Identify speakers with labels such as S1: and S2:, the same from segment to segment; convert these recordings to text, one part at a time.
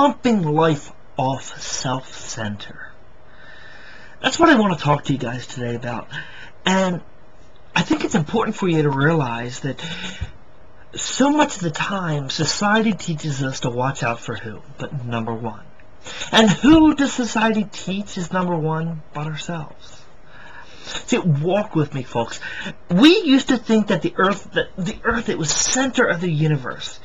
S1: bumping life off self-center. That's what I want to talk to you guys today about. And I think it's important for you to realize that so much of the time society teaches us to watch out for who but number one. And who does society teach is number one but ourselves? See, walk with me, folks. We used to think that the earth it was center of the universe,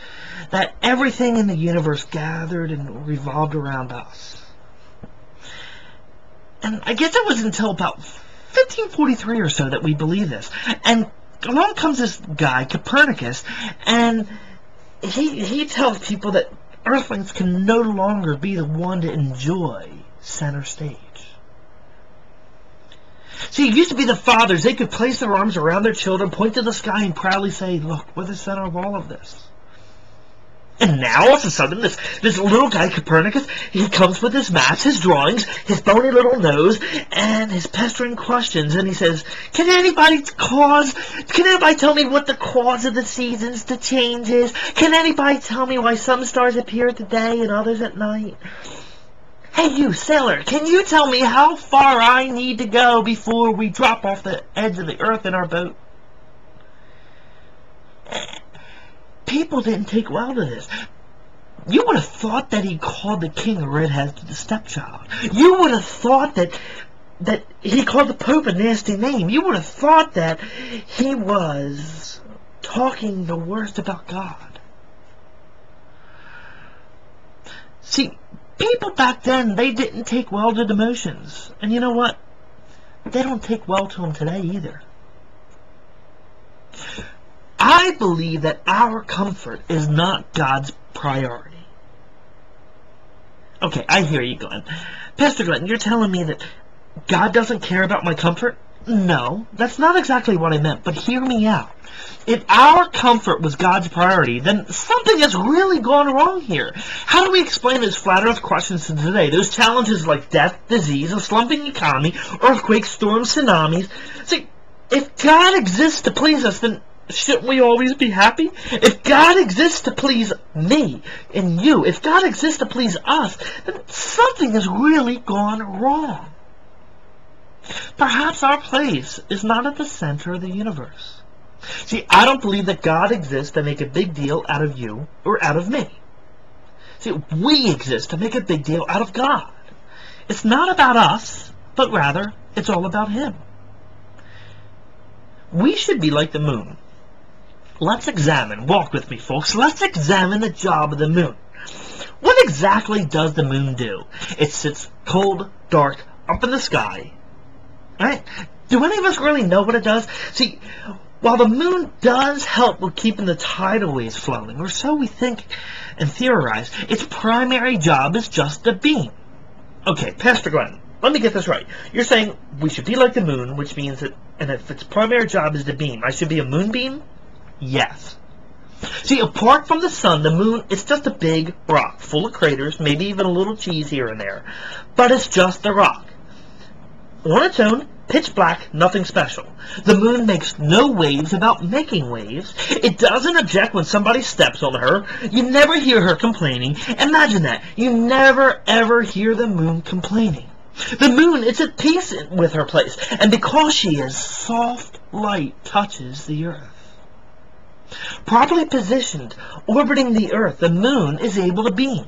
S1: that everything in the universe gathered and revolved around us. And I guess it was until about 1543 or so that we believed this. And along comes this guy, Copernicus, and he tells people that Earthlings can no longer be the one to enjoy center stage. See, it used to be the fathers. They could place their arms around their children, point to the sky, and proudly say, "Look, we're the center of all of this." And now, all of a sudden, this little guy, Copernicus, he comes with his maps, his drawings, his bony little nose, and his pestering questions. And he says, Can anybody tell me what the cause of the seasons to change is? Can anybody tell me why some stars appear at the day and others at night? Hey, you, sailor, can you tell me how far I need to go before we drop off the edge of the earth in our boat? People didn't take well to this. You would have thought that he called the king a redhead to the stepchild. You would have thought that he called the Pope a nasty name. You would have thought that he was talking the worst about God. See, people back then, they didn't take well to demotions. And you know what? They don't take well to them today either. I believe that our comfort is not God's priority. Okay, I hear you, Glenn. Pastor Glenn, you're telling me that God doesn't care about my comfort? No, that's not exactly what I meant, but hear me out. If our comfort was God's priority, then something has really gone wrong here. How do we explain those flat earth questions today? Those challenges like death, disease, a slumping economy, earthquakes, storms, tsunamis. See, if God exists to please us, then shouldn't we always be happy? If God exists to please me and you, if God exists to please us, then something has really gone wrong. Perhaps our place is not at the center of the universe. See, I don't believe that God exists to make a big deal out of you or out of me. See, we exist to make a big deal out of God. It's not about us, but rather, it's all about Him. We should be like the moon. Let's examine, walk with me, folks, let's examine the job of the moon. What exactly does the moon do? It sits cold, dark, up in the sky. Right? Do any of us really know what it does? See, while the moon does help with keeping the tidal waves flowing, or so we think and theorize, its primary job is just a beam. Okay, Pastor Glenn, let me get this right. You're saying we should be like the moon, which means that, and if its primary job is to beam, I should be a moonbeam? Yes. See, apart from the sun, the moon is just a big rock, full of craters, maybe even a little cheese here and there. But it's just a rock. On its own, pitch black, nothing special. The moon makes no waves about making waves. It doesn't object when somebody steps on her. You never hear her complaining. Imagine that. You never ever hear the moon complaining. The moon is at peace with her place. And because she is, soft light touches the earth. Properly positioned, orbiting the earth, the moon is able to beam,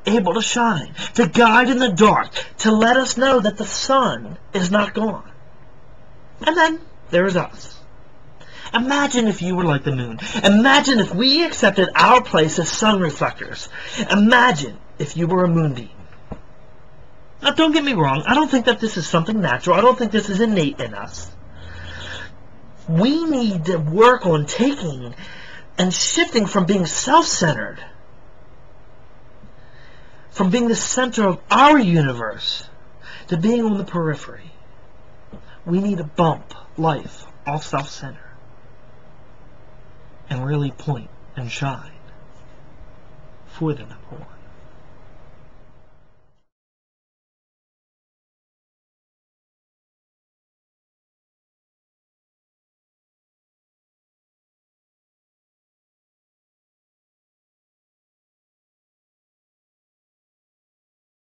S1: able to shine, to guide in the dark, to let us know that the sun is not gone. And then there's us. Imagine if you were like the moon. Imagine if we accepted our place as sun reflectors. Imagine if you were a moonbeam. Now, don't get me wrong. I don't think that this is something natural. I don't think this is innate in us. We need to work on taking and shifting from being self-centered, from being the center of our universe, to being on the periphery. We need to bump life off self-center and really point and shine for the number one.